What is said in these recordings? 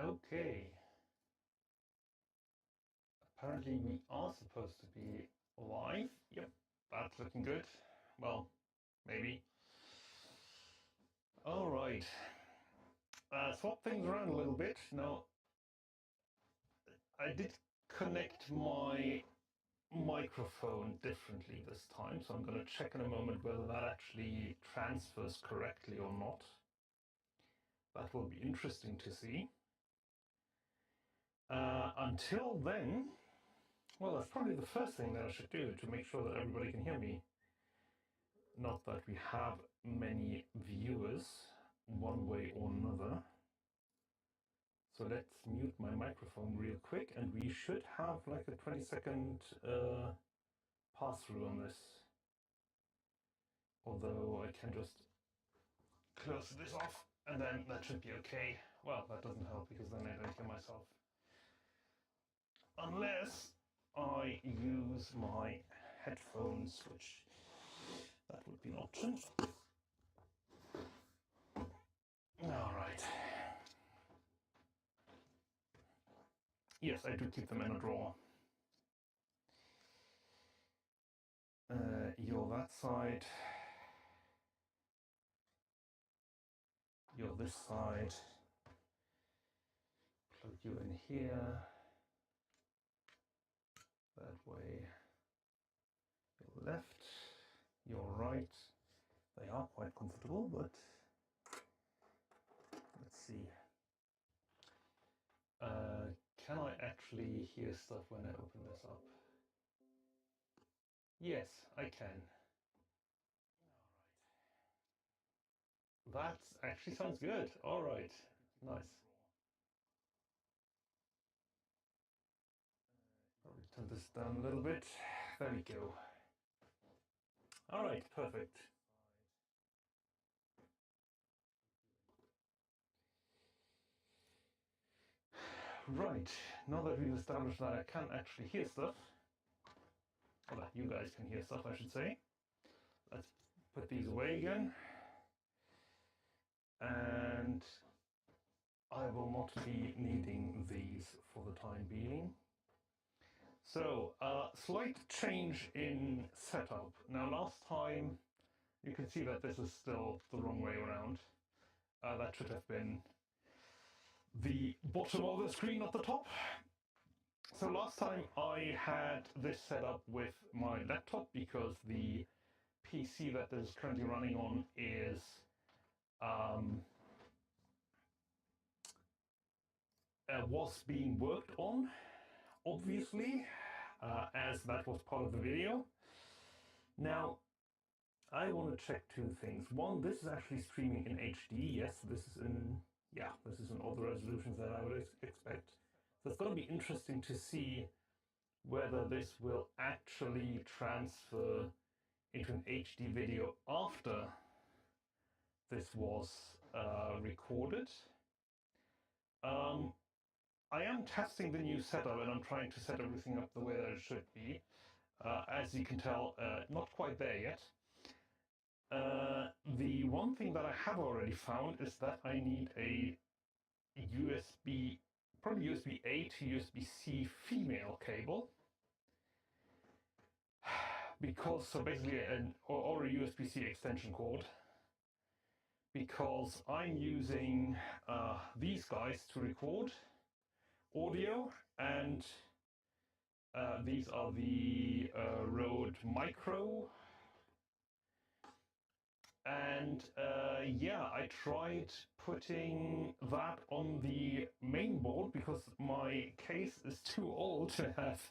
Okay. Apparently we are supposed to be live. Yep, that's looking good. Well, maybe. All right. Swap things around a little bit. Now, I did connect my microphone differently this time, so I'm going to check in a moment whether that actually transfers correctly or not. That will be interesting to see. Until then, well, that's probably the first thing that I should do to make sure that everybody can hear me. Not that we have many viewers one way or another. So let's mute my microphone real quick, and we should have like a 20-second pass through on this. Although I can just close this off and then that should be okay. Well, that doesn't help because then I don't hear myself. Unless I use my headphones, which that would be an option. All right. Yes, I do keep them in a drawer. You're that side. You're this side. Plug you in here. That way. Your left, your right. They are quite comfortable, but let's see. Can I actually hear stuff when I open this up? Yes, I can. That actually sounds good. All right, nice. Probably turn this down a little bit. There we go. All right, perfect. Right, now that we've established that I can actually hear stuff, or that you guys can hear stuff, I should say, let's put these away again. And I will not be needing these for the time being. So, slight change in setup. Now, last time, you can see that this is still the wrong way around. That should have been the bottom of the screen, not the top. So last time I had this set up with my laptop because the PC that this is currently running on is was being worked on, obviously, as that was part of the video. Now, I want to check two things. One, this is actually streaming in HD. Yes, this is in all the resolutions that I would expect. So it's going to be interesting to see whether this will actually transfer into an HD video after this was recorded. I am testing the new setup and I'm trying to set everything up the way that it should be. As you can tell, not quite there yet. The one thing that I have already found is that I need a USB, probably USB-A to USB-C female cable. Because, so basically, or a USB-C extension cord. Because I'm using these guys to record audio, and these are the Rode Micro. And yeah, I tried putting that on the main board because my case is too old to have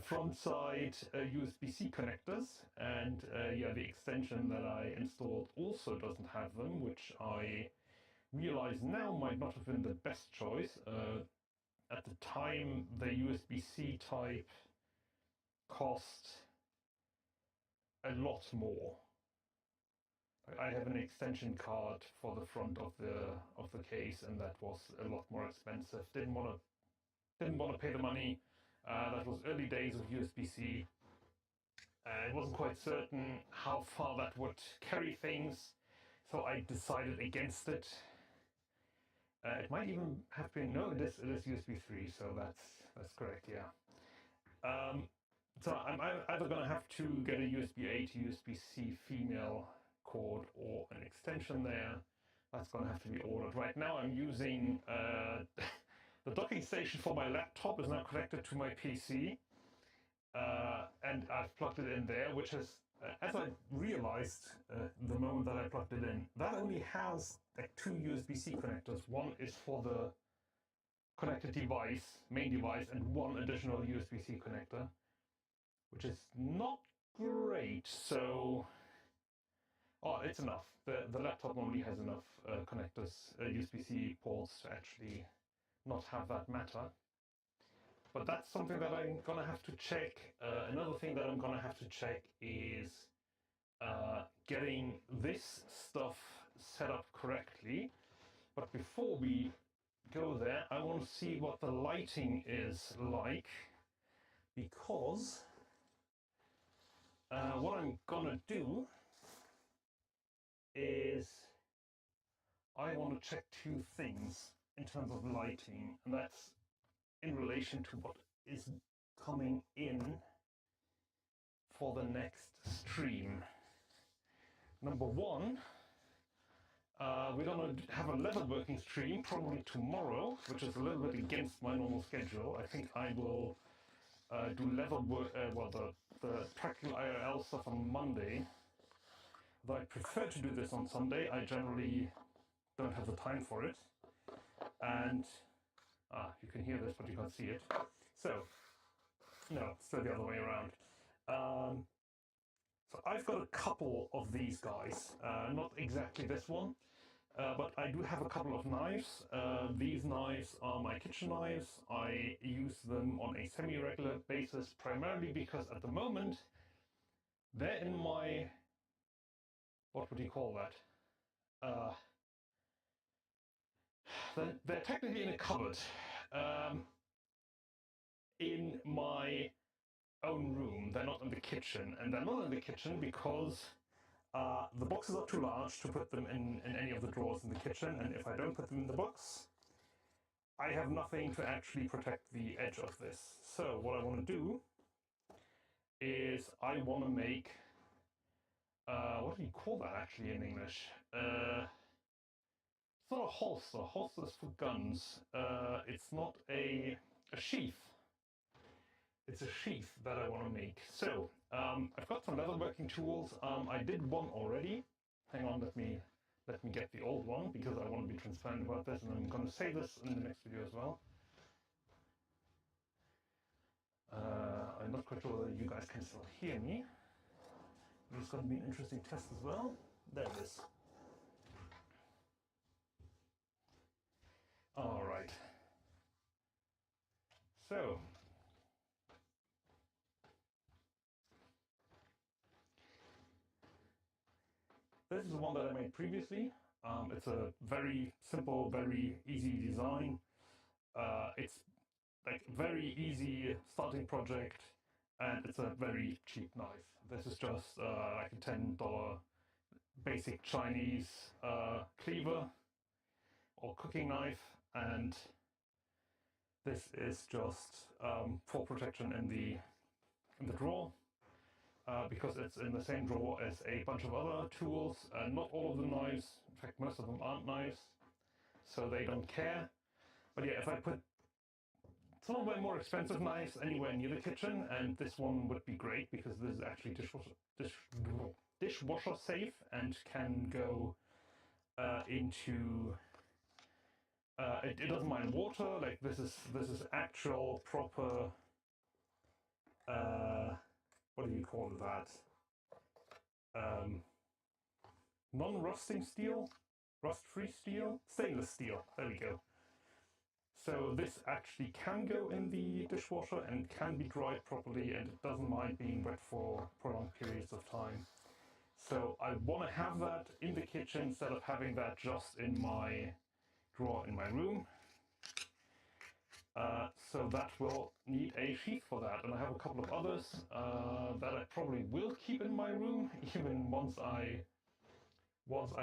front side USB-C connectors, and yeah, the extension that I installed also doesn't have them, which I realize now might not have been the best choice. At the time, the USB-C type cost a lot more. I have an extension card for the front of the case, and that was a lot more expensive. Didn't want to pay the money. That was early days of USB-C. It wasn't quite certain how far that would carry things, so I decided against it. It might even have been, no, it is USB 3, so that's correct, yeah. So I'm either going to have to get a USB-A to USB-C female cord or an extension there. That's going to have to be ordered. Right now I'm using the docking station for my laptop is now connected to my PC, and I've plugged it in there, which is, as I realized the moment that I plugged it in, that only has like 2 USB-C connectors. One is for the connected device, main device, and one additional USB-C connector, which is not great. So, oh, it's enough. The laptop normally has enough connectors, USB-C ports to actually not have that matter. But that's something that I'm gonna have to check. Another thing that I'm gonna have to check is getting this stuff set up correctly. But before we go there, I want to see what the lighting is like, because what I'm gonna do is I want to check 2 things in terms of lighting, and that's in relation to what is coming in for the next stream. Number 1, we're going to have a leatherworking stream probably tomorrow, which is a little bit against my normal schedule. I think I will do leatherwork, well, the practical IRL stuff on Monday. Though I prefer to do this on Sunday, I generally don't have the time for it. And you can hear this, but you can't see it. So, no, it's still the other way around. So I've got a couple of these guys, not exactly this one, but I do have a couple of knives. These knives are my kitchen knives. I use them on a semi-regular basis, primarily because at the moment they're in my, what would you call that? They're technically in a cupboard in my own room. They're not in the kitchen, and they're not in the kitchen because the boxes are too large to put them in any of the drawers in the kitchen, and if I don't put them in the box, I have nothing to actually protect the edge of this. So what I want to do is I want to make, what do you call that actually in English? It's not a holster. Holster is for guns. It's not a sheath. It's a sheath that I want to make. So I've got some leatherworking tools. I did one already. Hang on, let me get the old one because I want to be transparent about this, and I'm going to say this in the next video as well. I'm not quite sure whether you guys can still hear me. It's going to be an interesting test as well. There it is. All right. So this is the one that I made previously. It's a very simple, very easy design. It's like very easy starting project, and it's a very cheap knife. This is just like a $10 basic Chinese cleaver or cooking knife, and this is just for protection in the drawer. Because it's in the same drawer as a bunch of other tools. Not all of the knives, in fact most of them aren't knives, so they don't care. But yeah, if I put some of my more expensive knives anywhere near the kitchen, and this one would be great because this is actually dishwasher safe and can go into, it doesn't mind water. Like this is actual proper, what do you call that? Non-rusting steel? Rust-free steel? Stainless steel, there we go. So this actually can go in the dishwasher and can be dried properly, and it doesn't mind being wet for prolonged periods of time. So I want to have that in the kitchen instead of having that just in my drawer in my room. So that will need a sheath for that, and I have a couple of others that I probably will keep in my room, even once I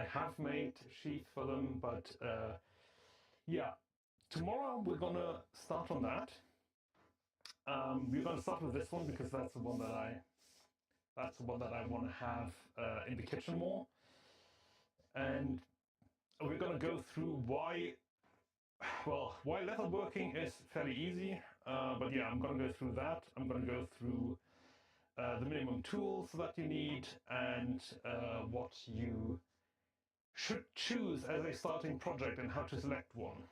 have made sheath for them. But yeah, tomorrow we're gonna start on that. We're gonna start with this one because that's the one that I want to have in the kitchen more, and we're gonna go through why. Well, why leatherworking is fairly easy, but yeah, I'm gonna go through that. I'm gonna go through the minimum tools that you need and what you should choose as a starting project and how to select one.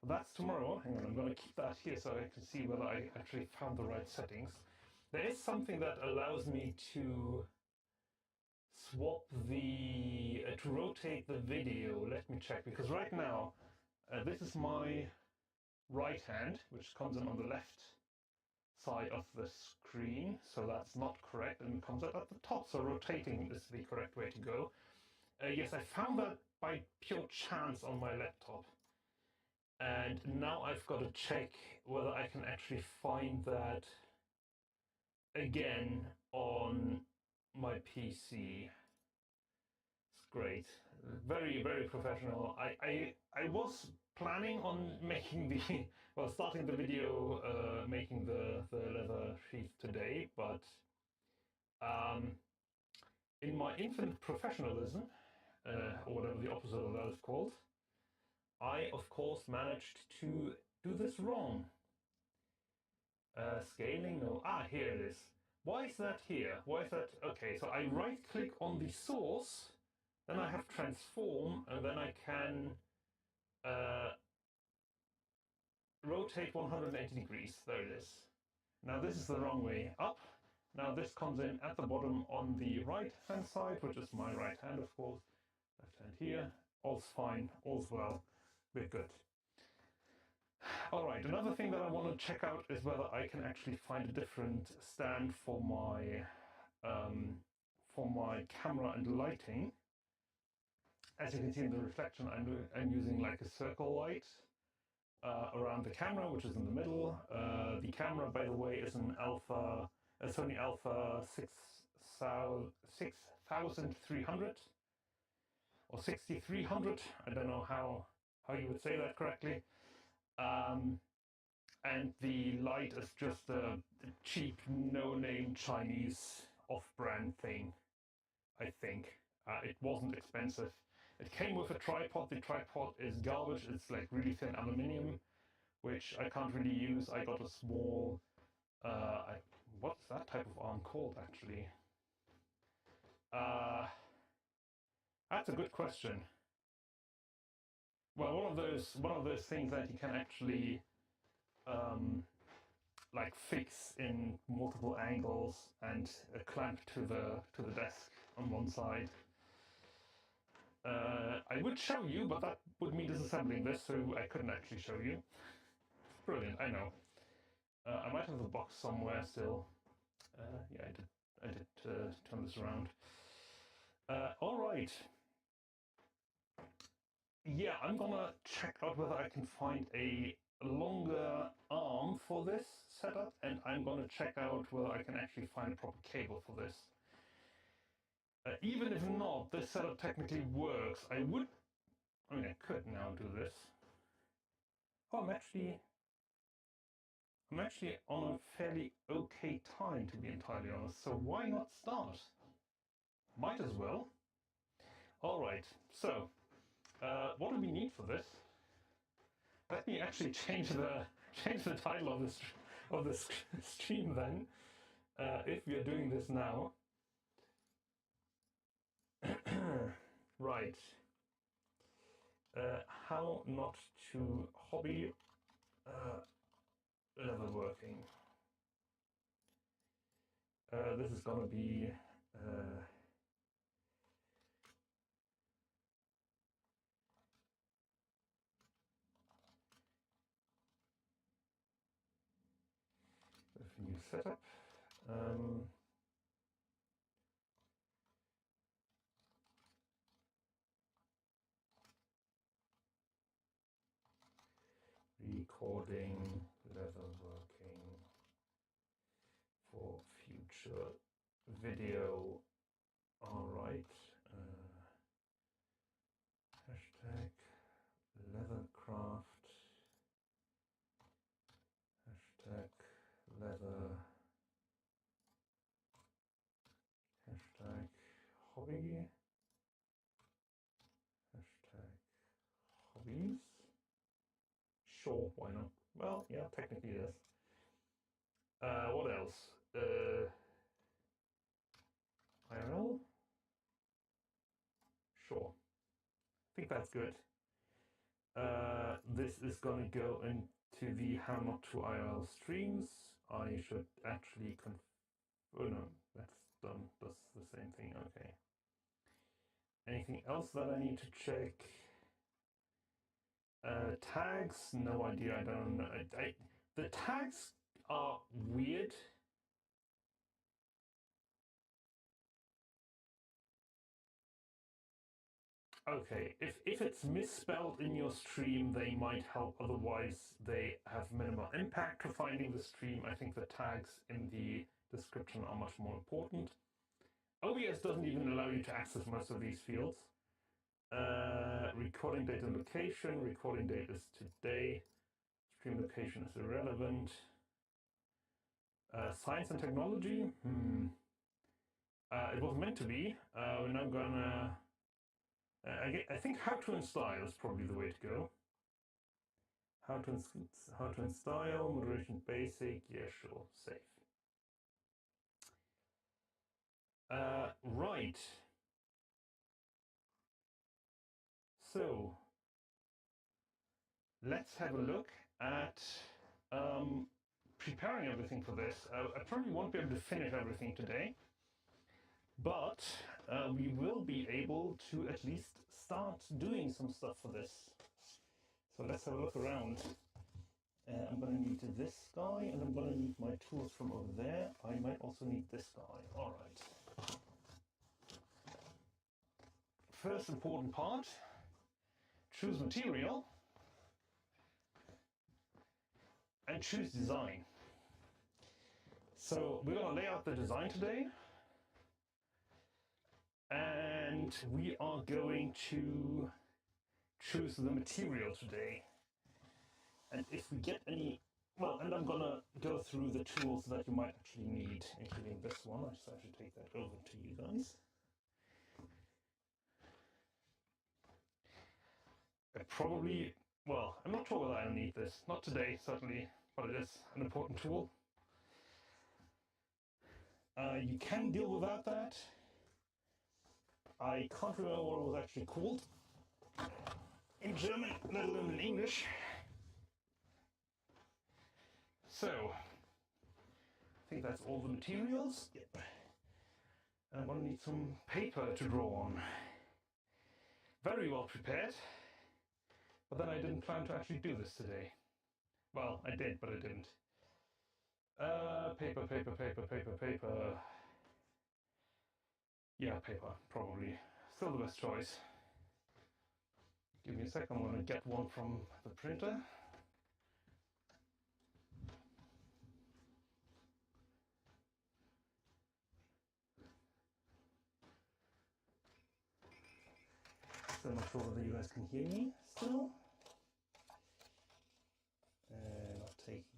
That's tomorrow. Hang on, I'm going to keep that here so I can see whether I actually found the right settings. There is something that allows me to swap to rotate the video. Let me check, because right now this is my right hand, which comes in on the left side of the screen, so that's not correct, and it comes out at the top, so rotating is the correct way to go. Yes, I found that by pure chance on my laptop, and now I've got to check whether I can actually find that again on my PC. It's great, very, very professional. I was planning on making the starting the video making the leather sheath today, but in my infinite professionalism, or whatever the opposite of that is called, I of course managed to do this wrong. Scaling, no, here it is. Why is that here? Why is that? Okay, so I right click on the source, then I have transform, and then I can rotate 180 degrees. There it is. Now this is the wrong way up. Now this comes in at the bottom on the right hand side, which is my right hand, of course. Left hand here. All's fine, all's well. We're good. All right, another thing that I want to check out is whether I can actually find a different stand for my camera and lighting. As you can see in the reflection, I'm using like a circle light around the camera, which is in the middle. The camera, by the way, is an Sony Alpha 6300 or 6300. I don't know how you would say that correctly. And the light is just a cheap, no-name Chinese off-brand thing, I think. It wasn't expensive. It came with a tripod. The tripod is garbage. It's like really thin aluminium, which I can't really use. I got a small, what's that type of arm called, actually? That's a good question. Well, one of those things that you can actually like fix in multiple angles and clamp to the desk on one side. I would show you, but that would mean disassembling this, so I couldn't actually show you. Brilliant, I know. I might have the box somewhere still. Yeah, I did turn this around. All right. Yeah, I'm gonna check out whether I can find a longer arm for this setup, and I'm gonna check out whether I can actually find a proper cable for this. Even if not, this setup technically works. I could now do this. Oh, I'm actually on a fairly okay time, to be entirely honest, so why not start? Might as well. All right, so what do we need for this? Let me actually change the title of this stream then, if we are doing this now. Right. How not to hobby leatherworking. This is gonna be a new setup. Recording leatherworking for future video. All right. Hashtag leathercraft Sure, why not? Well, yeah, technically yes. What else? IRL? Sure. I think that's good. This is gonna go into the how not to IRL streams. I should actually oh no, that's done. That's the same thing. Okay. Anything else that I need to check? Tags? No idea. I don't know. The tags are weird. Okay, if it's misspelled in your stream, they might help. Otherwise, they have minimal impact to finding the stream. I think the tags in the description are much more important. OBS doesn't even allow you to access most of these fields. Recording date and location. Recording date is today. Stream location is irrelevant. Science and technology. It was meant to be. We're now gonna. I think how to install is probably the way to go. How to install, moderation basic, yeah, sure, safe. Right. So let's have a look at preparing everything for this. I probably won't be able to finish everything today, but we will be able to at least start doing some stuff for this. So let's have a look around. I'm going to need this guy, and I'm going to need my tools from over there. I might also need this guy. All right. First important part, choose material and choose design. So we're going to lay out the design today, and we are going to choose the material today. And if we get any, well, and I'm gonna go through the tools that you might actually need, including this one. I should take that over to you guys. Probably, well, I'm not sure whether I need this. Not today, certainly, but it is an important tool. You can deal without that. I can't remember what it was actually called in German, let alone in English. So, I think that's all the materials. Yep. I'm going to need some paper to draw on. Very well prepared, but then I didn't plan to actually do this today. Well, I did, but I didn't. Paper. Yeah, paper, probably. Still the best choice. Give me a second, I'm going to get one from the printer. Still not sure whether you guys can hear me still.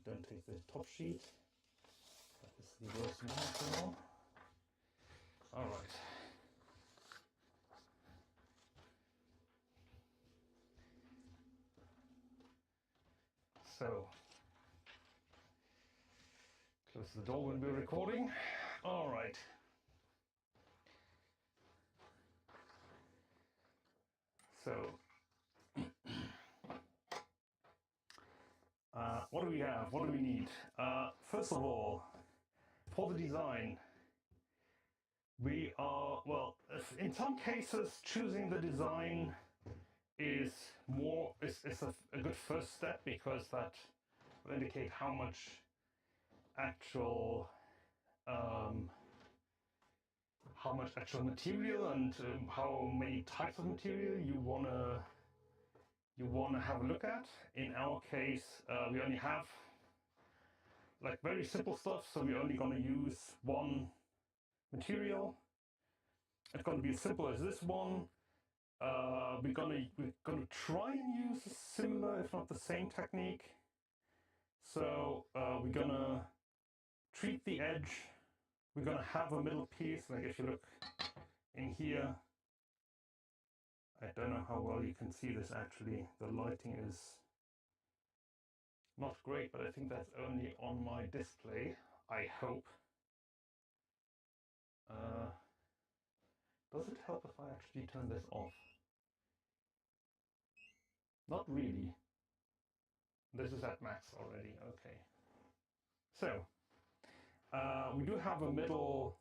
Don't take the top sheet. That is the worst one. All right. So, close the door when we're recording. All right. So, what do we have? What do we need? First of all, for the design, we are, well, in some cases, choosing the design is a good first step, because that will indicate how much actual material and how many types of material you wanna have a look at. In our case, we only have like very simple stuff, so we're only gonna use one material. It's gonna be as simple as this one. We're gonna try and use a similar, if not the same technique. So we're gonna treat the edge. We're gonna have a middle piece, like if you look in here. I don't know how well you can see this actually. The lighting is not great, but I think that's only on my display, I hope. Does it help if I actually turn this off? Not really. This is at max already, okay. So, we do have a middle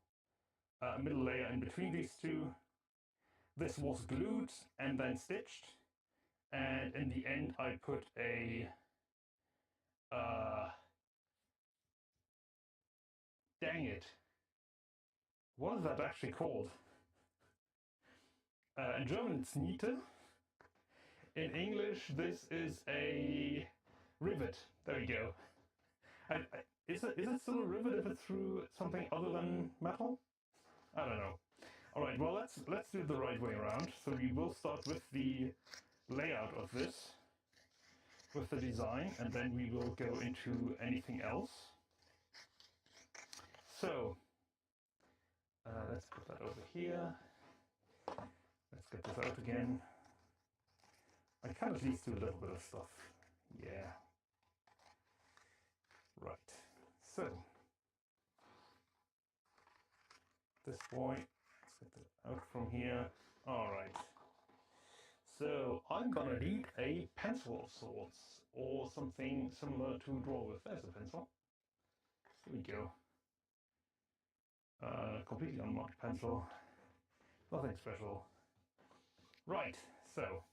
layer in between these two. This was glued and then stitched, and in the end I put a dang it, what is that actually called? In German it's Niete. In English this is a rivet. There we go. Is it still a rivet if it's through something other than metal? I don't know. All right, well let's do it the right way around. So we will start with the layout of this, with the design, and then we will go into anything else. So let's put that over here. Let's get this out again. I can at least do a little bit of stuff. Yeah. Right. So this boy, let's get it out from here. All right. So I'm gonna need a pencil of sorts, or something similar to draw with. There's a pencil. Here we go. Completely unmarked pencil. Nothing special. Right, so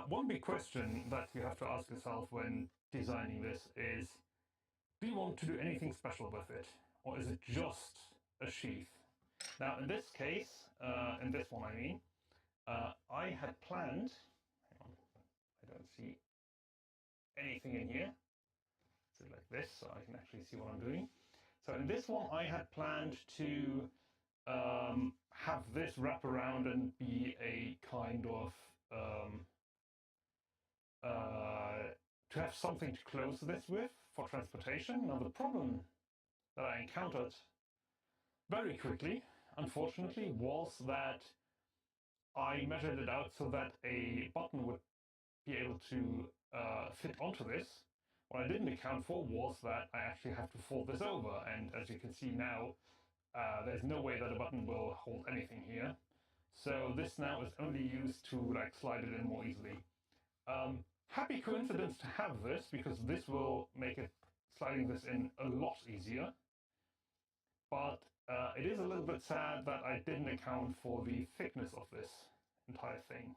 one big question that you have to ask yourself when designing this is, do you want to do anything special with it? Or is it just a sheath? Now in this case, in this one I mean, I had planned, hang on, I don't see anything in here. Let's do it like this so I can actually see what I'm doing. So in this one I had planned to have this wrap around and be a kind of to have something to close this with for transportation. Now the problem that I encountered very quickly, unfortunately, was that I measured it out so that a button would be able to fit onto this. What I didn't account for was that I actually have to fold this over, and as you can see now, there's no way that a button will hold anything here. So this now is only used to like slide it in more easily. Happy coincidence to have this, because this will make it sliding this in a lot easier. But it is a little bit sad that I didn't account for the thickness of this entire thing.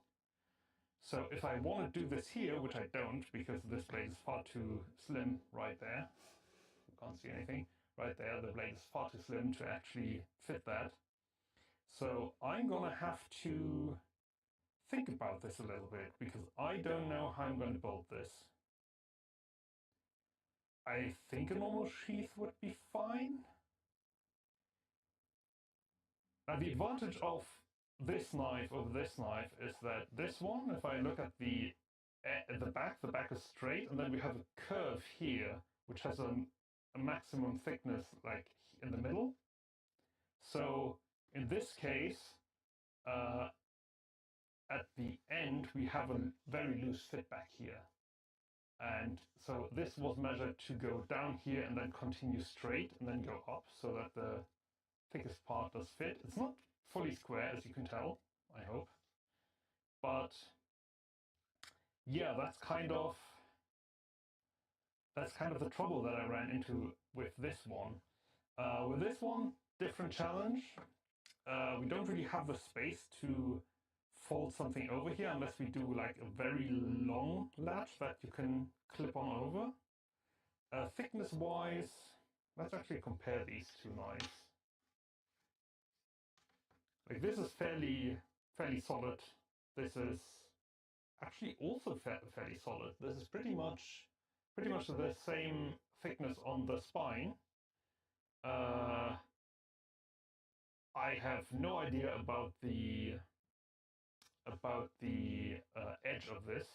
So if I want to do this here, which I don't, because this blade is far too slim right there, you can't see anything, right there, the blade is far too slim to actually fit that. So I'm gonna have to think about this a little bit, because I don't know how I'm going to build this. I think a normal sheath would be fine. Now the advantage of this knife over this knife is that this one, if I look at the back is straight, and then we have a curve here, which has a maximum thickness like in the middle. So in this case, at the end, we have a very loose fit back here. And so this was measured to go down here and then continue straight and then go up so that the thickest part does fit. It's not fully square, as you can tell, I hope. But yeah, that's kind of the trouble that I ran into with this one. With this one, different challenge. We don't really have the space to fold something over here unless we do like a very long latch that you can clip on over. Thickness wise, let's actually compare these two knives. Like this is fairly solid. This is actually also fairly solid. This is pretty much the same thickness on the spine. I have no idea about the edge of this,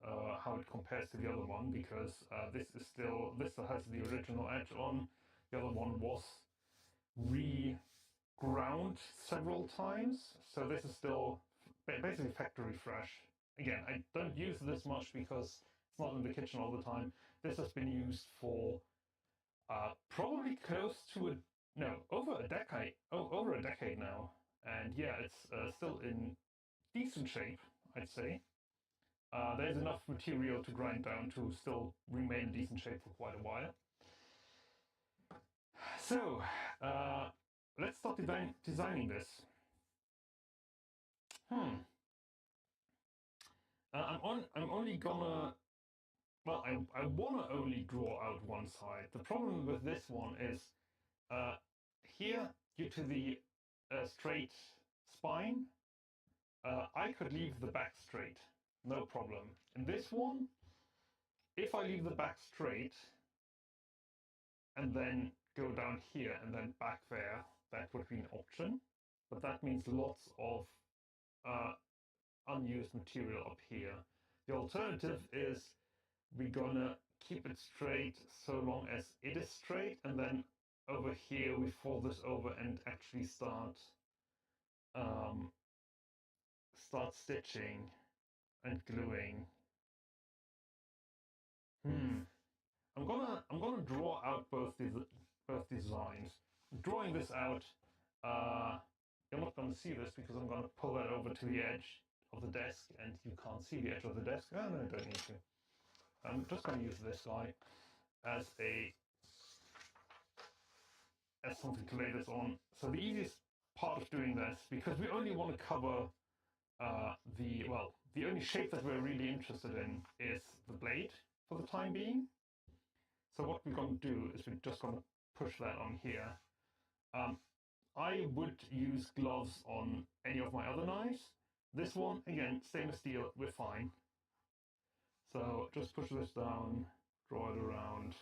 how it compares to the other one, because this still has the original edge on. The other one was re-ground several times, so this is still basically factory fresh. Again, I don't use this much because It's not in the kitchen all the time. This has been used for probably close to over a decade. Over a decade now. And yeah, it's still in decent shape, I'd say. There's enough material to grind down to still remain in decent shape for quite a while. So, let's start designing this. I'm only gonna, well, I wanna only draw out one side. The problem with this one is, here, due to the straight spine, I could leave the back straight, no problem. In this one, if I leave the back straight and then go down here and then back there, that would be an option. But that means lots of unused material up here. The alternative is we're gonna keep it straight so long as it is straight, and then over here we fold this over and actually start stitching and gluing. I'm gonna draw out both designs. Drawing this out, you're not gonna see this because I'm gonna pull that over to the edge of the desk, and you can't see the edge of the desk. Oh no, I don't need to. I'm just gonna use this guy as something to lay this on. So the easiest part of doing this, because we only want to cover the only shape that we're really interested in is the blade for the time being. So what we're going to do is we're just going to push that on here. I would use gloves on any of my other knives. This one, again, stainless steel, we're fine. So just push this down, draw it around,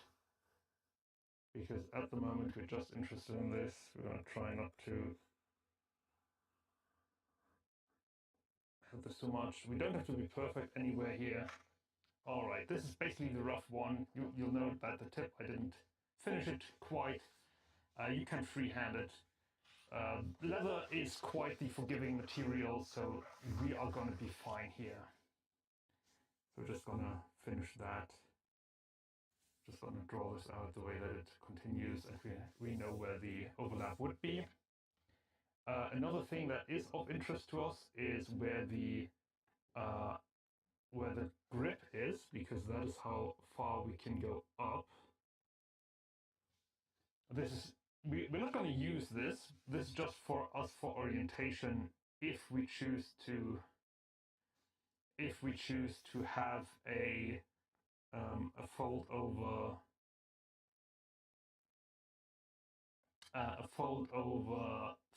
because at the moment we're just interested in this. We're going to try not to have this too much. We don't have to be perfect anywhere here. All right, this is basically the rough one. You'll note that the tip, I didn't finish it quite. You can freehand it. Leather is quite the forgiving material, so we are going to be fine here. So we're just going to finish that. Just going to draw this out the way that it continues, and we know where the overlap would be. Another thing that is of interest to us is where the grip is, because that is how far we can go up. This is we're not going to use this. This is just for us for orientation. If we choose to have a fold over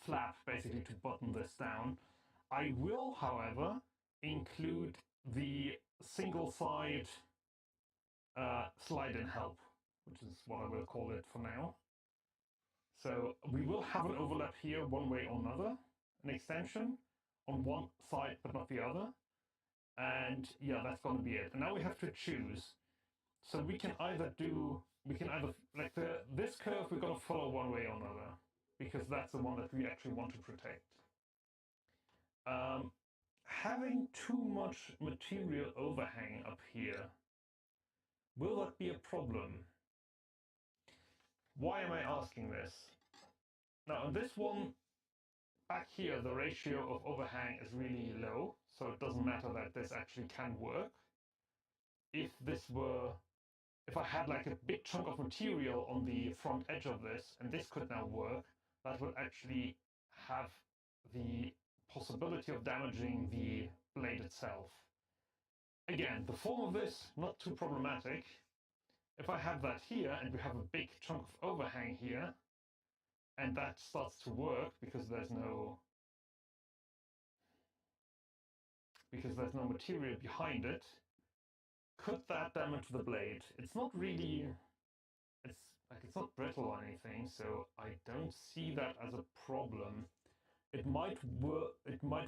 flap, basically to button this down. I will, however, include the single side slide-in help, which is what I will call it for now. So we will have an overlap here one way or another, an extension on one side but not the other. And yeah, that's going to be it. And now we have to choose. So we can either like this curve we're going to follow one way or another, because that's the one that we actually want to protect. Having too much material overhang up here, will that be a problem? Why am I asking this? Now on this one, back here, the ratio of overhang is really low, so it doesn't matter that this actually can work. If I had like a big chunk of material on the front edge of this, and this could now work, that would actually have the possibility of damaging the blade itself. Again, the form of this, not too problematic. If I have that here, and we have a big chunk of overhang here, and that starts to work because there's no material behind it, could that damage the blade? It's not really, it's not brittle or anything, so I don't see that as a problem. It might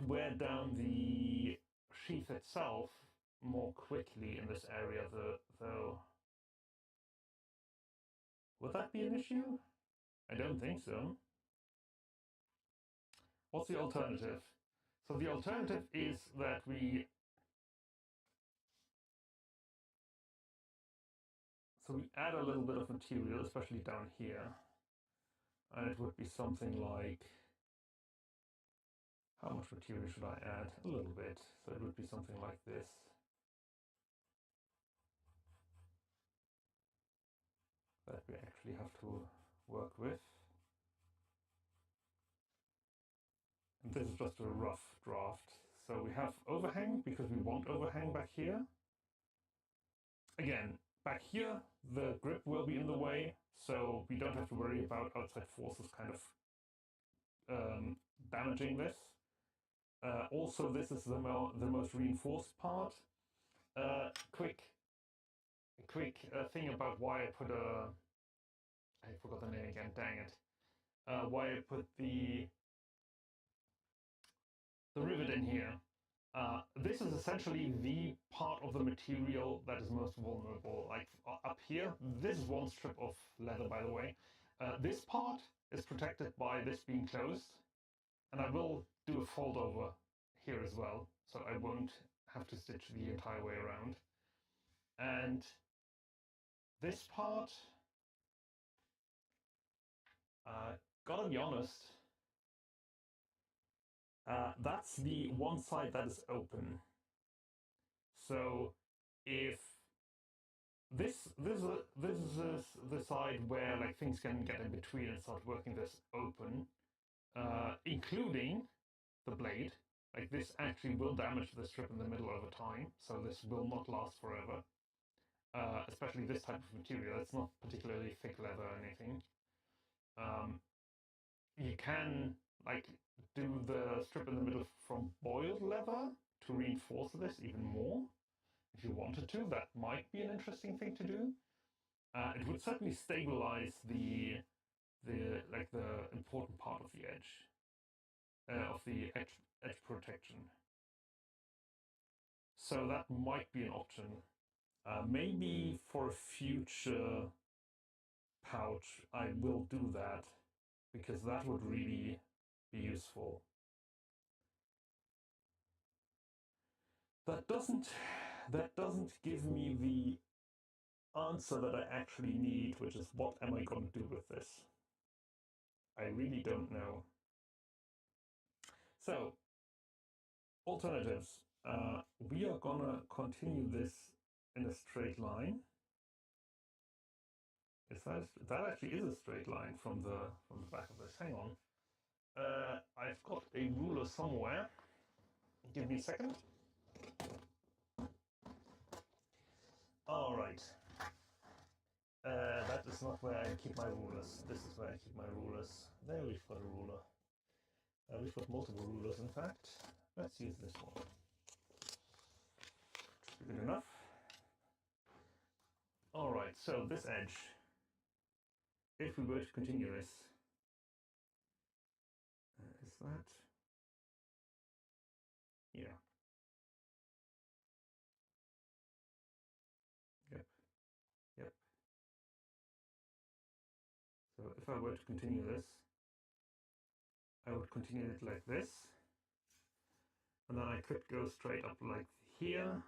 wear down the sheath itself more quickly in this area, though. Would that be an issue? I don't think so. What's the alternative? So the alternative is that we So we add a little bit of material, especially down here, and it would be something like, how much material should I add? A little bit. So it would be something like this. That we actually have to work with. And this is just a rough draft. So we have overhang because we want overhang back here. Again, back here the grip will be in the way, so we don't have to worry about outside forces kind of damaging this. Also, this is the most reinforced part. Quick thing about why I put I forgot the name again, dang it. Why I put the rivet in here. This is essentially the part of the material that is most vulnerable. Like up here, this is one strip of leather, by the way. This part is protected by this being closed, and I will do a fold over here as well, so I won't have to stitch the entire way around. And this part, gotta be honest, that's the one side that is open. So if this is the side where like things can get in between and start working this open, including the blade. Like this actually will damage the strip in the middle over time, so this will not last forever. Especially this type of material. It's not particularly thick leather or anything. You can like do the strip in the middle from boiled leather to reinforce this even more. If you wanted to, that might be an interesting thing to do. It would certainly stabilize the important part of the edge, of the edge protection. So that might be an option. Maybe for a future pouch, I will do that because that would really be useful. That doesn't give me the answer that I actually need, which is what am I going to do with this? I really don't know. So, alternatives. We are gonna continue this in a straight line. That actually is a straight line from the back of this. Hang on. I've got a ruler somewhere. Give me a second. All right. That is not where I keep my rulers. This is where I keep my rulers. There we've got a ruler. We've got multiple rulers, in fact. Let's use this one. Should be good enough. All right, so this edge, if we were to continue this, is that? Yeah. Yep. So if I were to continue this, I would continue it like this, and then I could go straight up like here.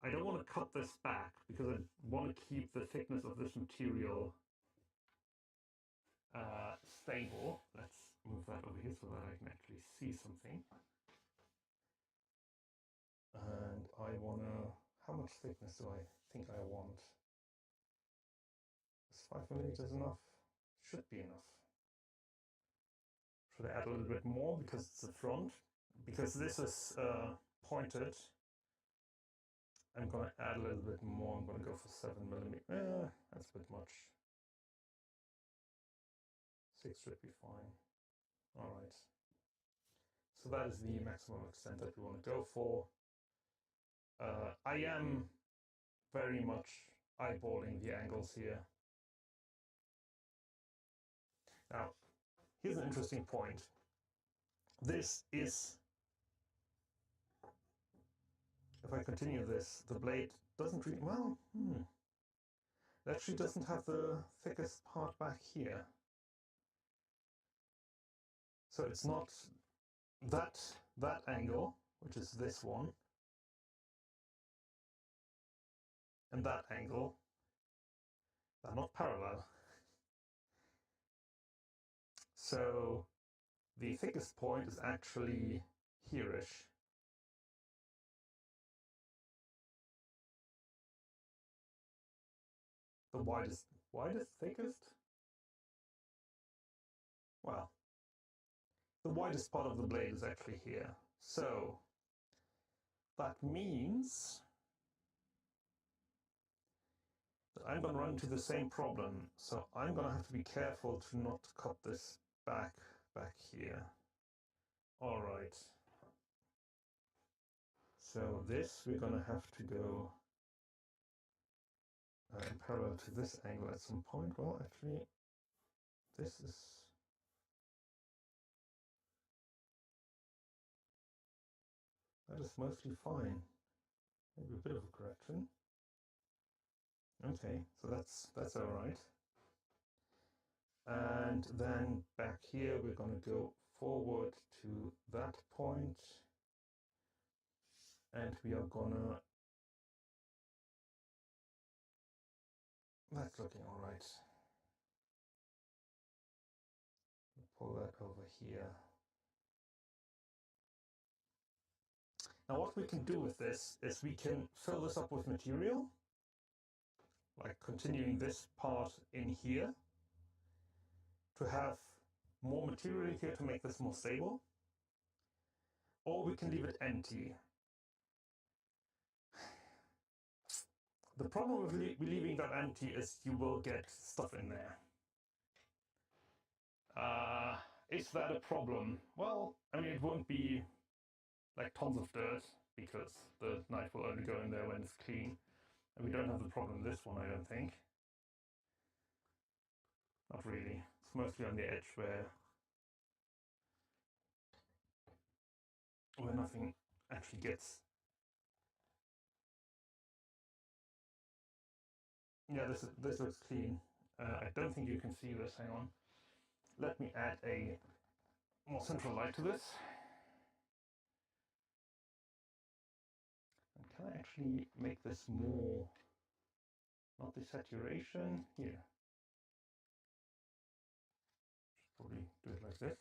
I don't want to cut this back because I want to keep the thickness of this material stable. Let's move that over here so that I can actually see something. And I want to, how much thickness do I think I want? Is 5mm enough? Should be enough. Should I add a little bit more because it's the front? Because this is pointed, I'm going to add a little bit more. I'm going to go for 7mm. That's a bit much. 6 should be fine. All right. So that is the maximum extent that we want to go for. I am very much eyeballing the angles here. Now, here's an interesting point. This is, if I continue this, the blade doesn't really, well, it actually doesn't have the thickest part back here. So it's not that angle, which is this one, and that angle They're not parallel. So the thickest point is actually here-ish. The widest, thickest? Well, the widest part of the blade is actually here. So that means that I'm going to run into the same problem. So I'm going to have to be careful to not cut this back here. All right. So this we're going to have to go parallel to this angle at some point. Well, actually, this is... that is mostly fine. Maybe a bit of a correction. Okay, so that's all right. And then back here, we're going to go forward to that point, and we are gonna... that's looking all right. Pull that over here. Now what we can do with this is we can fill this up with material, like continuing this part in here, to have more material in here to make this more stable, or we can leave it empty. The problem with leaving that empty is you will get stuff in there. Is that a problem? Well, I mean, it won't be like tons of dirt, because the knife will only go in there when it's clean. And we don't have the problem with this one, I don't think. Not really. It's mostly on the edge where nothing actually gets... yeah, this looks clean. I don't think you can see this. Hang on. Let me add a more central light to this. And can I actually make this more... not the saturation? Here. Should probably do it like this.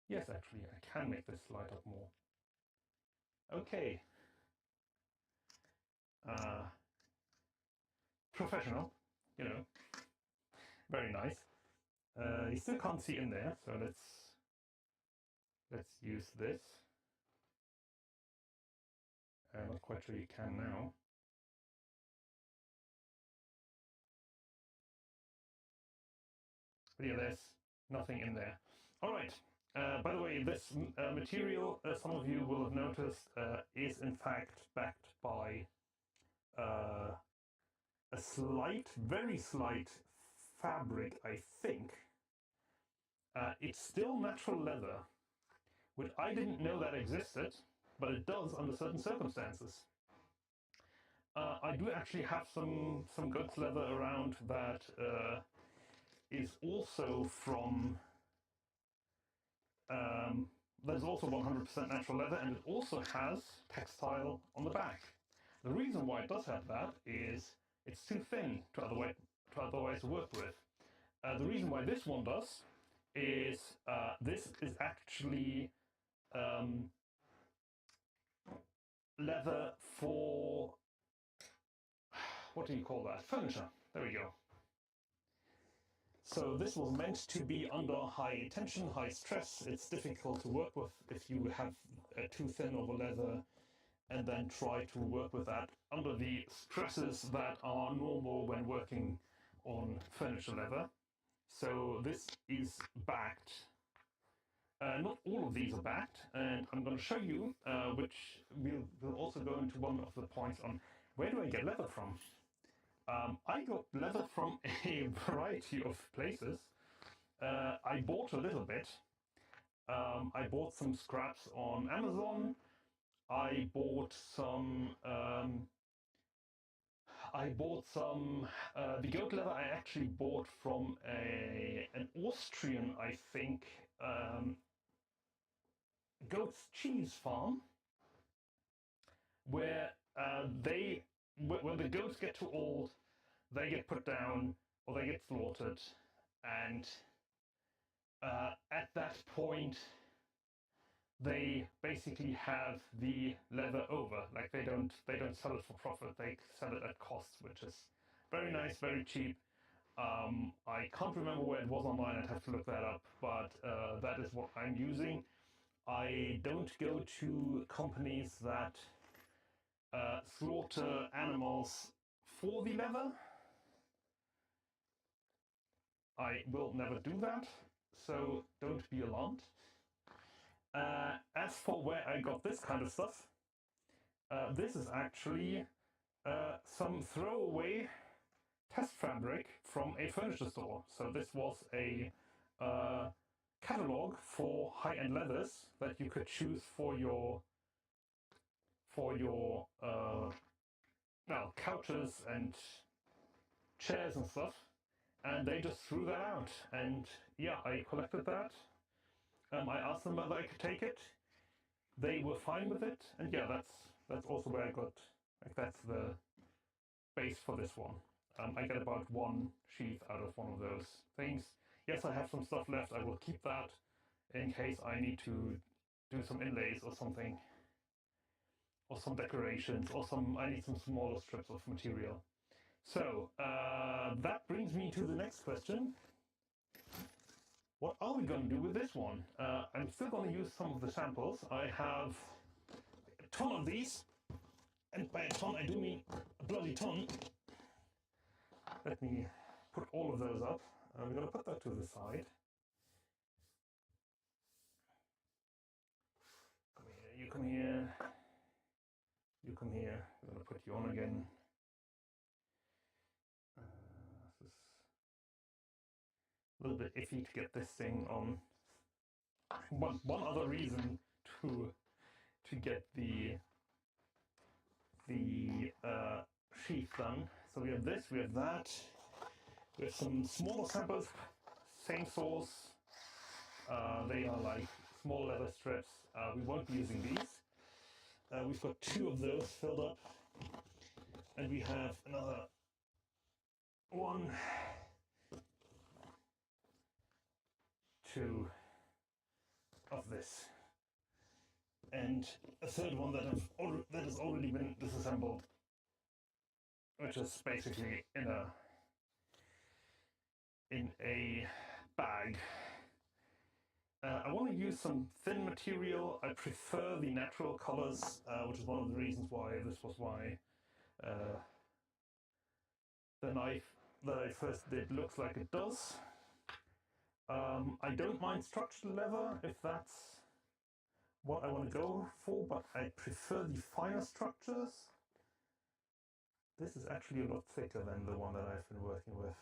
Yes, actually, I can make this light up more. Okay. Professional, you know. Very nice. You still can't see in there, so let's use this. I'm not quite sure you can now. But yeah, there's nothing in there. All right. By the way, this material, some of you will have noticed, is in fact backed by a slight, very slight fabric, I think. It's still natural leather, which I didn't know that existed, but it does under certain circumstances. I do actually have some goat's leather around that is also from... there's also 100% natural leather, and it also has textile on the back. The reason why it does have that is it's too thin to otherwise work with. The reason why this one does is this is actually leather for... what do you call that? Furniture. There we go. So this was meant to be under high tension, high stress. It's difficult to work with if you have too thin of a leather and then try to work with that under the stresses that are normal when working on furniture leather. So this is backed. Not all of these are backed, and I'm going to show you, which will also go into one of the points on where do I get leather from. I got leather from a variety of places. I bought a little bit. I bought some scraps on Amazon. I bought some... the goat leather I actually bought from an Austrian, I think, goat's cheese farm, where when the goats get too old, they get put down or they get slaughtered, and at that point they basically have the leather over. Like they don't sell it for profit. They sell it at cost, which is very nice, very cheap. I can't remember where it was online. I'd have to look that up, but that is what I'm using. I don't go to companies that slaughter animals for the leather. I will never do that, so don't be alarmed. As for where I got this kind of stuff, this is actually some throwaway test fabric from a furniture store. So this was a catalog for high-end leathers that you could choose for your well, couches and chairs and stuff, and they just threw that out. And yeah, I collected that. I asked them whether I could take it. They were fine with it, and yeah, that's also where I got, like, that's the base for this one. I get about one sheath out of one of those things. Yes, I have some stuff left. I will keep that in case I need to do some inlays or something, or some decorations, or I need some smaller strips of material. So that brings me to the next question. What are we going to do with this one? I'm still going to use some of the samples. I have a ton of these, and by a ton I do mean a bloody ton. Let me put all of those up. We're going to put that to the side. Come here, you come here. You come here. We're going to put you on again. This is a little bit iffy to get this thing on. One other reason to get the sheath done. So we have this, we have that. We have some smaller samples, same source. They are like small leather strips. We won't be using these. We've got 2 of those filled up, and we have another 1, 2 of this, and a 3rd one that has already been disassembled, which is basically in a bag. I want to use some thin material. I prefer the natural colors, which is one of the reasons why this was why the knife that I first did looks like it does. I don't mind structured leather if that's what I want to go for, but I prefer the finer structures. This is actually a lot thicker than the one that I've been working with.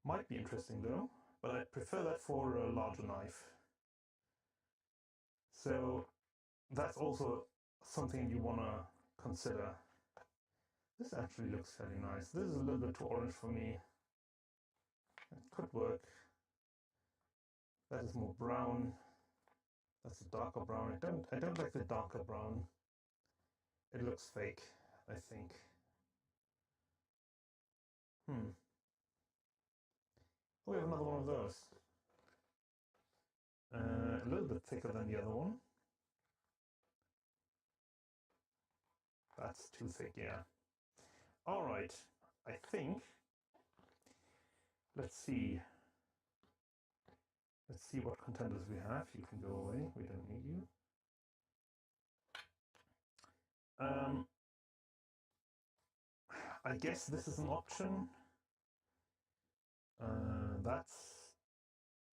Might be interesting though, but I prefer that for a larger knife. So that's also something you want to consider. This actually looks fairly nice. This is a little bit too orange for me. It could work. That is more brown. That's a darker brown. I don't like the darker brown. It looks fake, I think. We have another one of those. A little bit thicker than the other one. That's too thick, yeah. All right, I think. Let's see. Let's see what contenders we have. You can go away. We don't need you. I guess this is an option.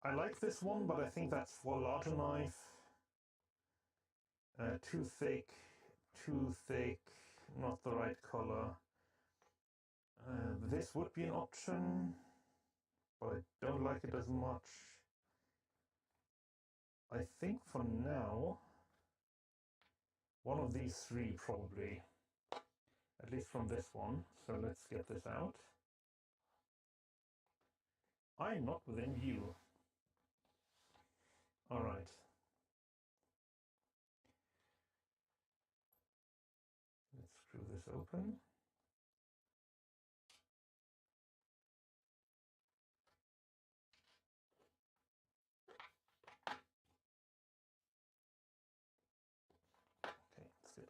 I like this one, but I think that's for a larger knife. Too thick, not the right color. This would be an option, but I don't like it as much. I think for now, one of these 3 probably, at least from this one. So let's get this out. I'm not within view. All right. Let's screw this open.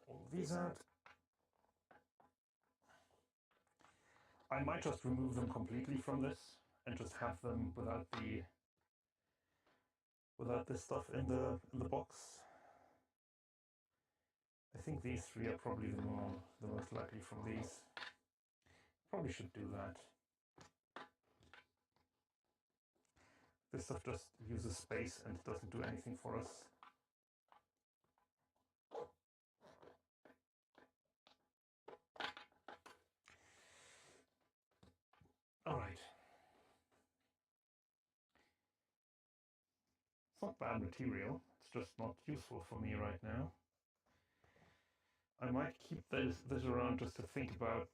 all these out. I might just remove them completely from this and just have them without this stuff in the box. I think these three are probably the most likely from these. Probably should do that. This stuff just uses space and doesn't do anything for us. Alright. It's not bad material, it's just not useful for me right now. I might keep this around just to think about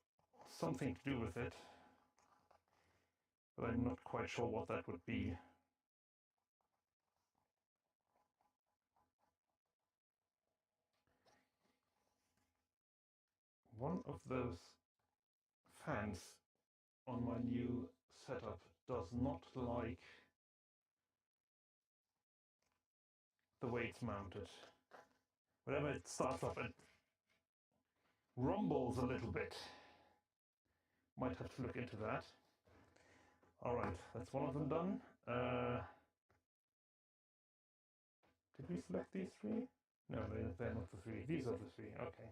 something to do with it, but I'm not quite sure what that would be. One of those fans on my new setup does not like the way it's mounted. Whenever it starts up, it rumbles a little bit. Might have to look into that. Alright, that's one of them done. Did we select these three? No, they're not the three. These are the three. Okay.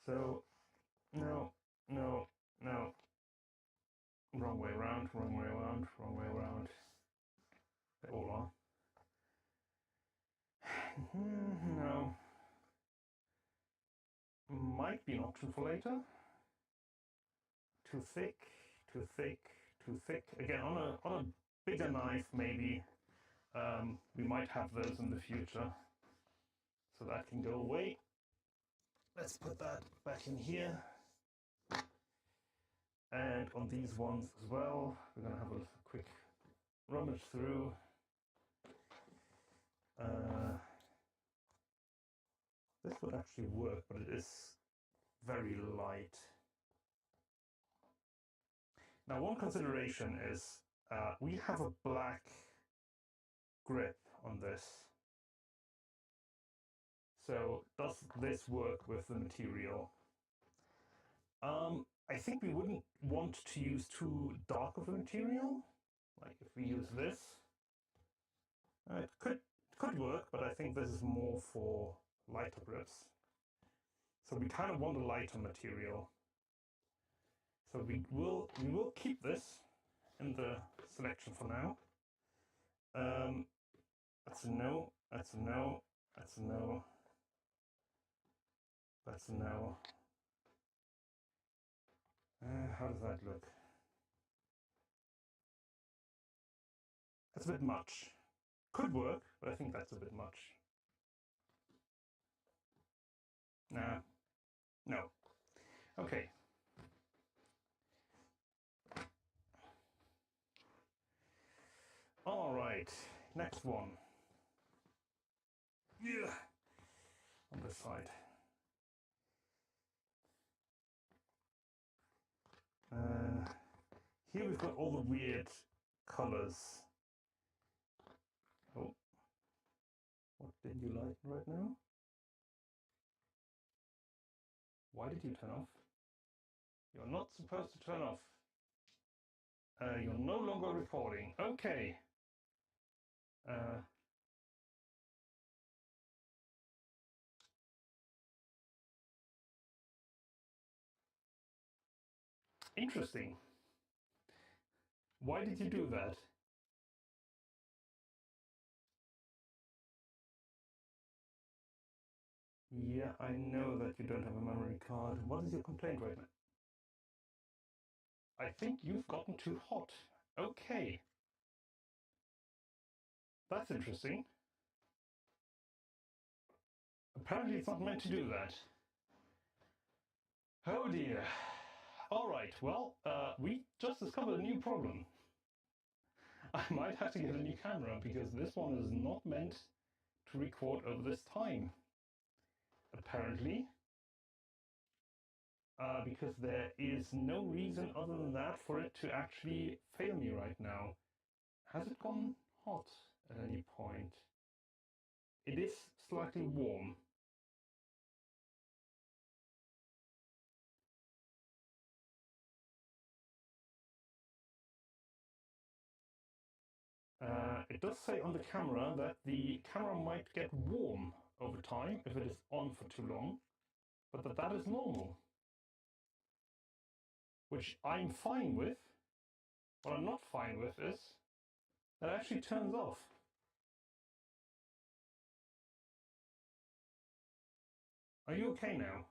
So, no. Wrong way around, wrong way around, wrong way around. They all are. No. Might be an option for later. Too thick, too thick, too thick. Again, on a bigger knife, maybe. We might have those in the future. So that can go away. Let's put that back in here. And on these ones as well, we're going to have a quick rummage through. This would actually work, but it is very light. Now, one consideration is we have a black grip on this. So does this work with the material? I think we wouldn't want to use too dark of a material. Like if we use this, it could work, but I think this is more for lighter grips. So we kind of want a lighter material. So we will keep this in the selection for now. That's a no, that's a no, that's a no, that's a no. How does that look? That's a bit much. Could work, but I think that's a bit much. Nah. No. Okay. All right. Next one. Yeah. On this side. Here we've got all the weird colors. Oh. What did you like right now? Why did you turn off? You're not supposed to turn off. You're no longer recording. Okay. Interesting. Why did you do that? Yeah, I know that you don't have a memory card. What is your complaint right now? I think you've gotten too hot. Okay. That's interesting. Apparently it's not meant to do that. Oh dear. Alright, well, we just discovered a new problem. I might have to get a new camera because this one is not meant to record over this time. Apparently. Because there is no reason other than that for it to actually fail me right now. Has it gone hot at any point? it is slightly warm. It does say on the camera that the camera might get warm over time if it is on for too long, but that is normal, which I'm fine with. What I'm not fine with is that it actually turns off. Are you okay now?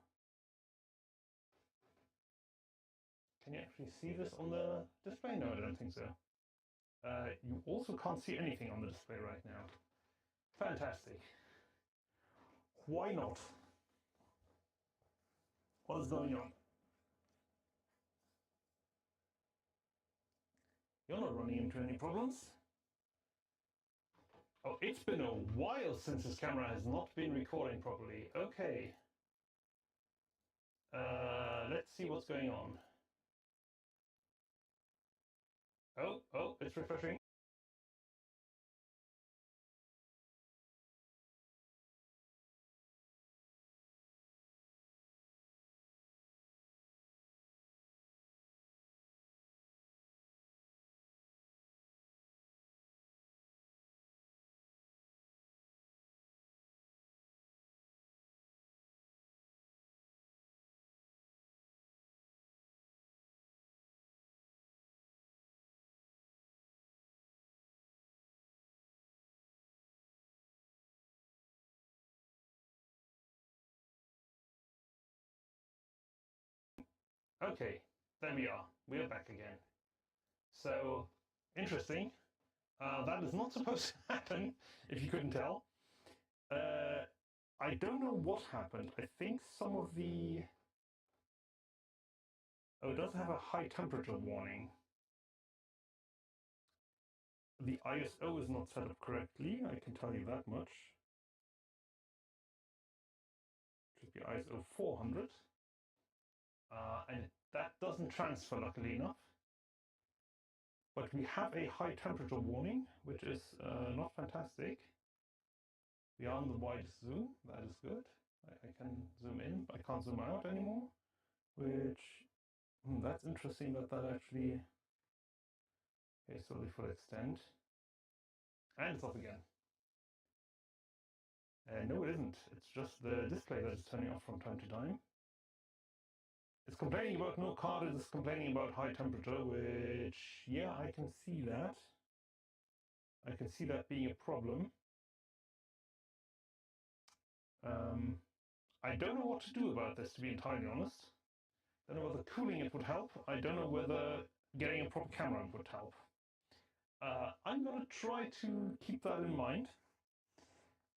Can you actually see this on the display? No, I don't think so. You also can't see anything on the display right now. Fantastic. Why not? What is going on? You're not running into any problems. Oh, it's been a while since this camera has not been recording properly. Okay. Let's see what's going on. Oh, it's refreshing. Okay, there we are. We are back again. So, interesting. That is not supposed to happen, if you couldn't tell. I don't know what happened. I think some of the... Oh, it does have a high temperature warning. The ISO is not set up correctly, I can tell you that much. It should be ISO 400. And that doesn't transfer, luckily enough. But we have a high temperature warning, which is not fantastic. We are on the widest zoom, that is good. I can zoom in, I can't zoom out anymore, which, that's interesting that actually, okay, slowly full extent. And it's off again. No, it isn't. It's just the display that is turning off from time to time. It's complaining about no card, it's complaining about high temperature, which, yeah, I can see that. I can see that being a problem. I don't know what to do about this, to be entirely honest. I don't know whether cooling it would help. I don't know whether getting a proper camera would help. I'm going to try to keep that in mind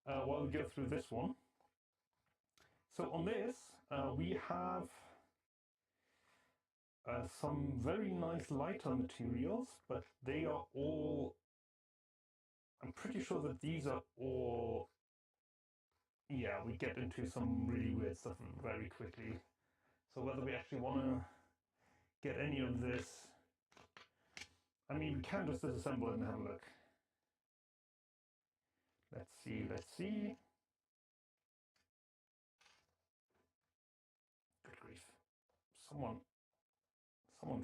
while we go through this one. So on this, we have some very nice lighter materials, but they are all... I'm pretty sure that these are all... Yeah, we get into some really weird stuff very quickly. So whether we actually want to get any of this... I mean, we can just disassemble it and have a look. Let's see. Good grief. Someone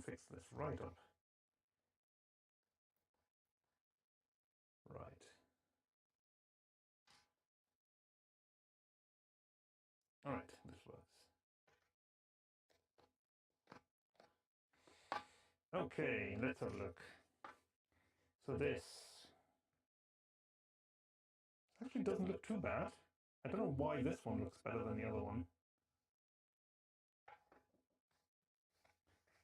fix this right up. Right. All right, this works. Okay, let's have a look. So this actually doesn't look too bad. I don't know why this one looks better than the other one.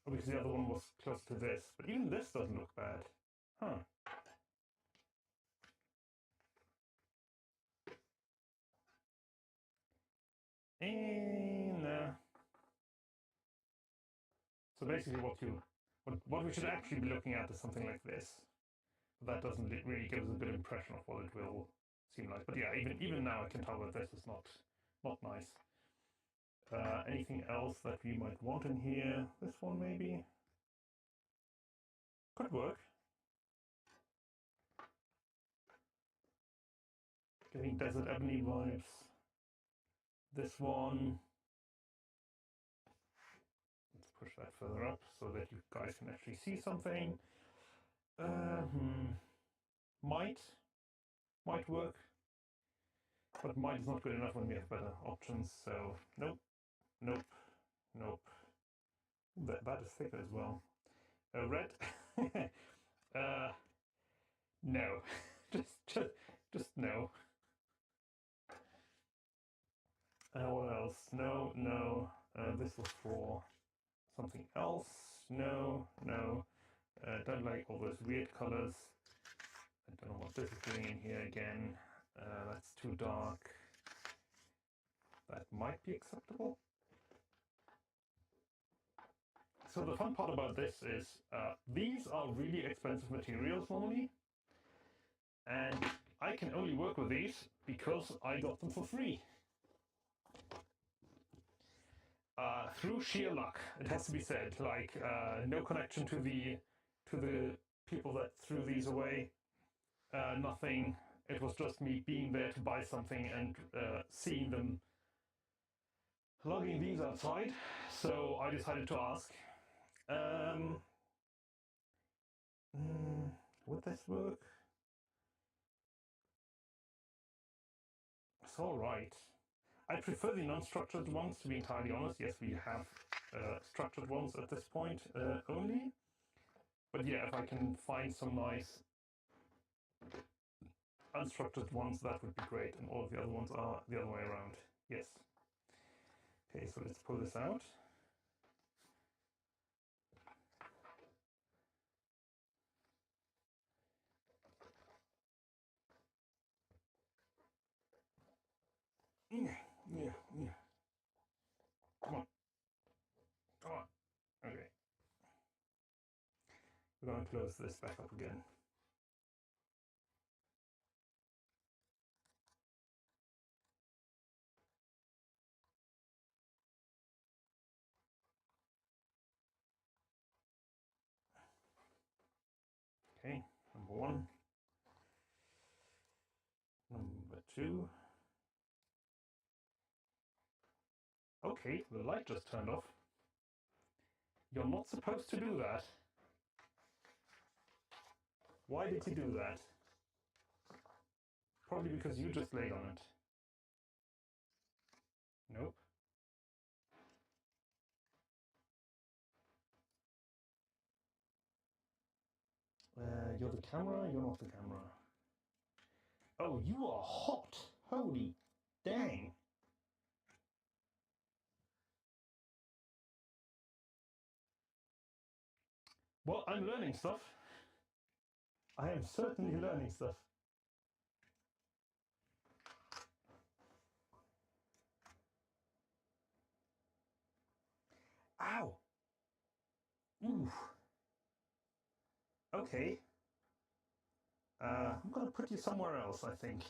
Oh, because the other one was close to this, but even this doesn't look bad. Huh. And so basically what we should actually be looking at is something like this. That doesn't really give us a good impression of what it will seem like. But yeah, even now I can tell that this is not nice. Anything else that we might want in here? This one maybe? Could work. giving desert ebony vibes. This one, let's push that further up so that you guys can actually see something. Might work, but might is not good enough when we have better options. So nope, nope, nope. That is thicker as well. Red. No. just no. What else? No, no. This was for something else. No, no. Don't like all those weird colors. I don't know what this is doing in here again. That's too dark. That might be acceptable. So the fun part about this is these are really expensive materials normally, and I can only work with these because I got them for free. Through sheer luck, it has to be said. Like no connection to the people that threw these away. Nothing. It was just me being there to buy something and seeing them lugging these outside. So I decided to ask, would this work? It's all right. I prefer the non-structured ones, to be entirely honest. Yes, we have structured ones at this point only. But yeah, if I can find some nice unstructured ones, that would be great. And all of the other ones are the other way around. Yes. Okay, so let's pull this out. Yeah. Come on. Okay. We're going to close this back up again. Okay, number one. Number two. Okay, the light just turned off. You're not supposed to do that. Why did you do that? Probably because you just laid on it. Nope. You're the camera, you're not the camera. Oh, you are hot! Holy dang! Well, I'm learning stuff. I am certainly learning stuff. Ow! Oof. Okay. I'm gonna put you somewhere else, I think.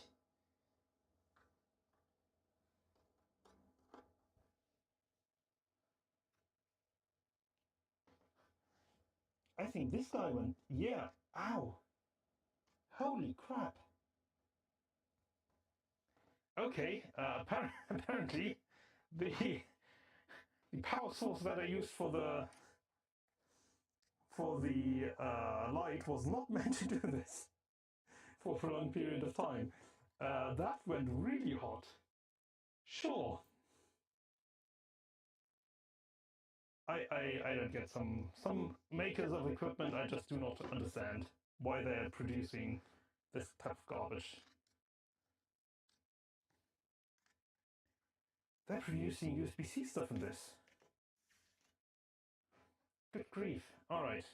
I think this guy went, yeah, ow. Holy crap. Okay, apparently the power source that I used for the light was not meant to do this for a long period of time. That went really hot. Sure. I don't get some makers of equipment. I just do not understand why they're producing this type of garbage. They're producing USB-C stuff in this. Good grief. All right.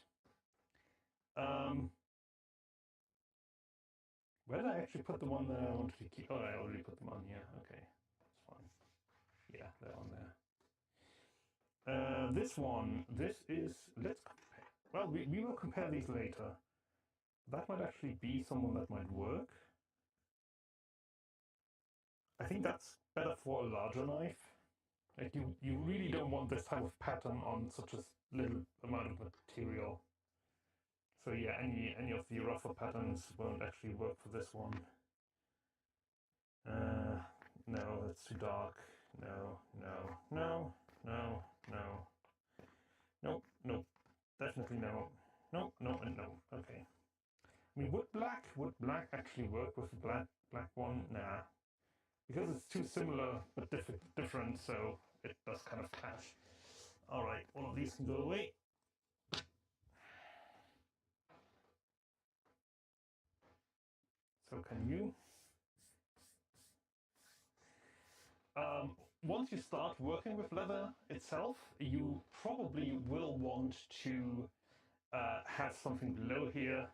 Where did I actually put the one that I wanted to keep? Oh, I already put them on here. Okay, that's fine. Yeah, they're on there. This one, this is, let's compare. Well, we will compare these later. That might actually be someone that might work. I think that's better for a larger knife. Like you really don't want this type of pattern on such a little amount of material. So yeah, any of the rougher patterns won't actually work for this one. No, that's too dark. No, no, no, no, no. Nope, nope. Definitely no. No, no, and no. Okay. I mean, would black actually work with the black one? Nah, because it's too similar but different, so it does kind of clash. All right, all of these can go away. So can you? Once you start working with leather itself, you probably will want to have something below here,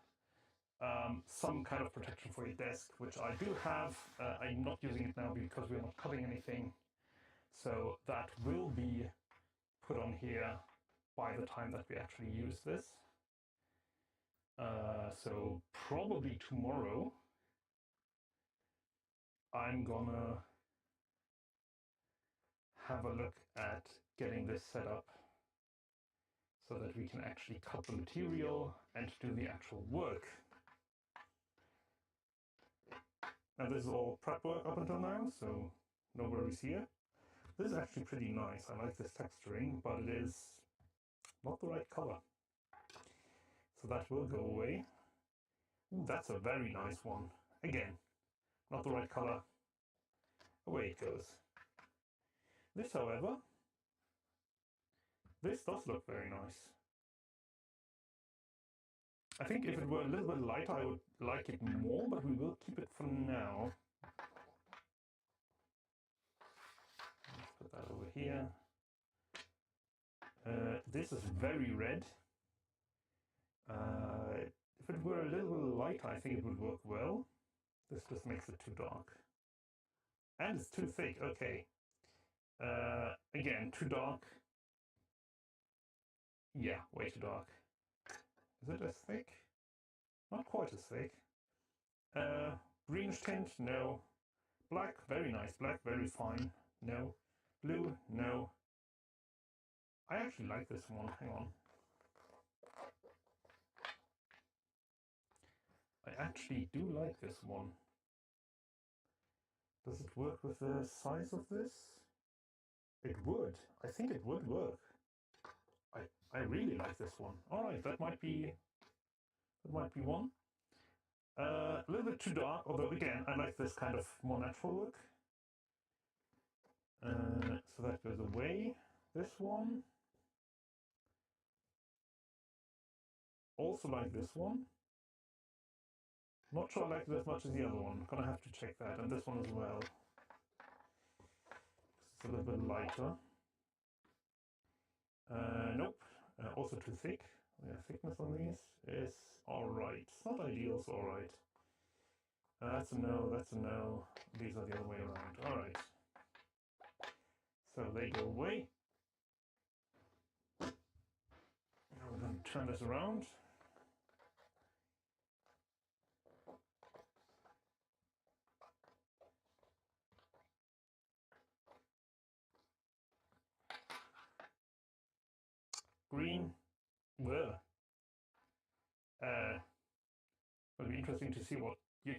some kind of protection for your desk, which I do have. I'm not using it now because we're not cutting anything. So that will be put on here by the time that we actually use this. So probably tomorrow I'm gonna have a look at getting this set up so that we can actually cut the material and do the actual work. Now this is all prep work up until now, so no worries here. This is actually pretty nice. I like this texturing, but it is not the right color. So that will go away. Ooh, that's a very nice one. Again, not the right color. Away it goes. This, however, this does look very nice. I think if it were a little bit lighter, I would like it more, but we will keep it for now. Let's put that over here. This is very red. If it were a little bit lighter, I think it would work well. This just makes it too dark. And it's too thick, okay. Again, too dark. Yeah, way too dark. Is it as thick? Not quite as thick. Greenish tint? No. Black, very nice. Black, very fine. No. Blue? No. I actually like this one. Hang on. I actually do like this one. Does it work with the size of this? It would. I think it would work. I really like this one. All right, that might be one. A little bit too dark, although again, I like this kind of more natural look. So that goes away. This one. Also like this one. Not sure I like it as much as the other one. Gonna have to check that. And this one as well. It's a little bit lighter. Nope. Also too thick. Yeah, thickness on these is alright. It's not ideal, it's alright. That's a no, that's a no. These are the other way around. Alright. So they go away. Now we're going to turn this around. Green. Well, it'll be interesting to see what the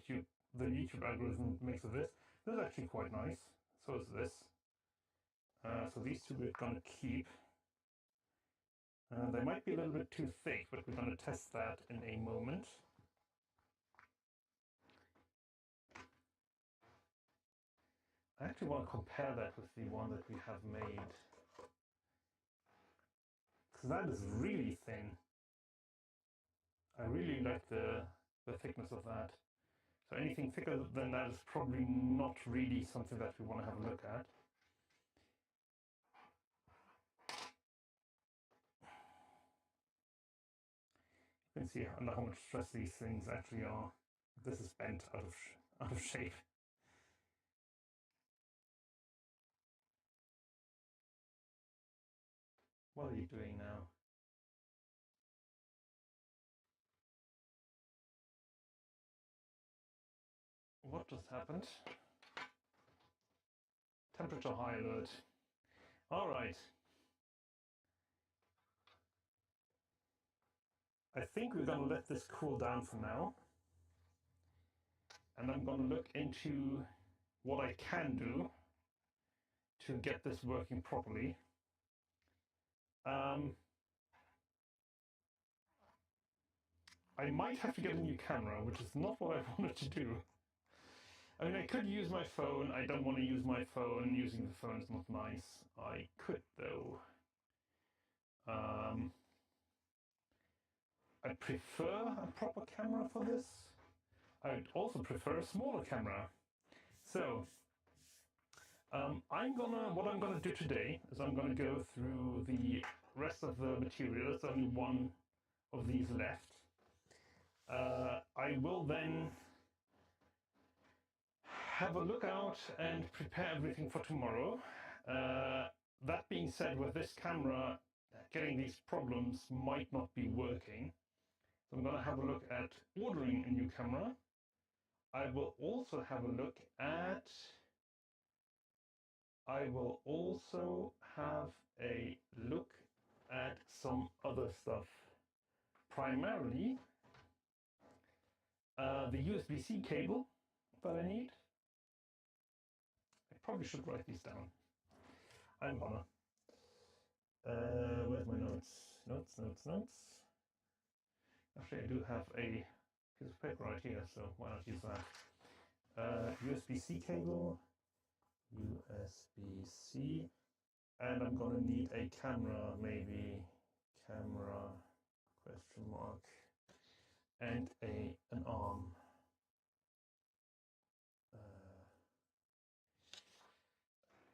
YouTube algorithm makes of this. This is actually quite nice. So is this. So these two we're going to keep. They might be a little bit too thick, but we're going to test that in a moment. I actually want to compare that with the one that we have made. Because that is really thin. I really like the thickness of that. So anything thicker than that is probably not really something that we want to have a look at. You can see under how much stress these things actually are. This is bent out of shape. What are you doing now? What just happened? Temperature high alert. All right. I think we're going to let this cool down for now. And I'm going to look into what I can do to get this working properly. I might have to get a new camera, which is not what I wanted to do. I mean, I could use my phone. I don't want to use my phone. Using the phone is not nice. I could, though. I prefer a proper camera for this. I would also prefer a smaller camera. So, what I'm gonna do today is I'm gonna go through the rest of the material. There's only one of these left. I will then have a look out and prepare everything for tomorrow. That being said, with this camera, getting these problems might not be working. So I'm going to have a look at ordering a new camera. I will also have a look at some other stuff. Primarily the USB-C cable that I need. I probably should write these down. I'm gonna. Where's my notes? Notes. Actually, I do have a piece of paper right here, so why not use that? USB-C cable, USB-C, and I'm gonna need a camera, maybe camera question mark, and an arm.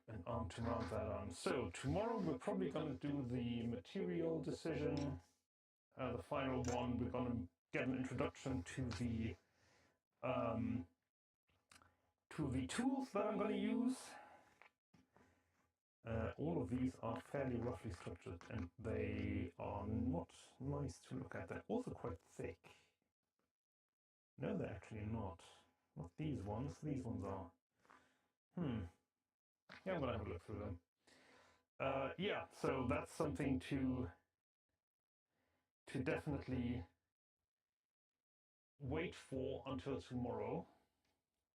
An arm to mount that on. So tomorrow we're probably going to do the material decision, the final one. We're going to get an introduction to the tools that I'm going to use. All of these are fairly roughly structured, and they are not nice to look at. They're also quite thick. No, they're actually not. Not these ones. These ones are. Yeah, I'm going to have a look through them. Yeah, so that's something to definitely wait for until tomorrow,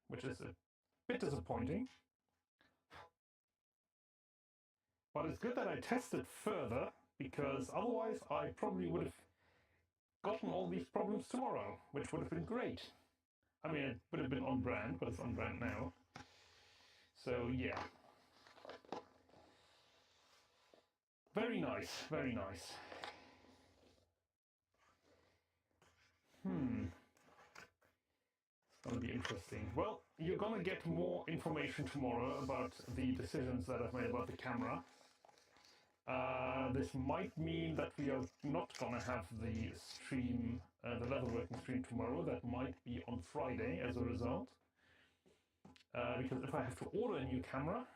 which is a bit disappointing. But it's good that I tested further, because otherwise I probably would have gotten all these problems tomorrow, which would have been great. I mean, it would have been on brand, but it's on brand now. So yeah. Very nice, very nice. It's going to be interesting. Well, you're going to get more information tomorrow about the decisions that I've made about the camera. This might mean that we are not going to have the stream, the leatherworking stream tomorrow. That might be on Friday as a result. Because if I have to order a new camera,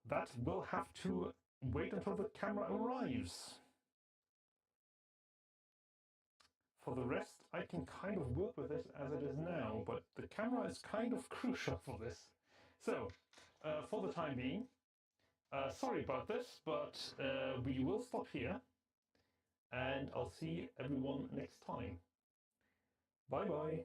that will have to wait until the camera arrives. For the rest, I can kind of work with it as it is now, but the camera is kind of crucial for this. So, for the time being, sorry about this, but we will stop here, and I'll see everyone next time. Bye-bye.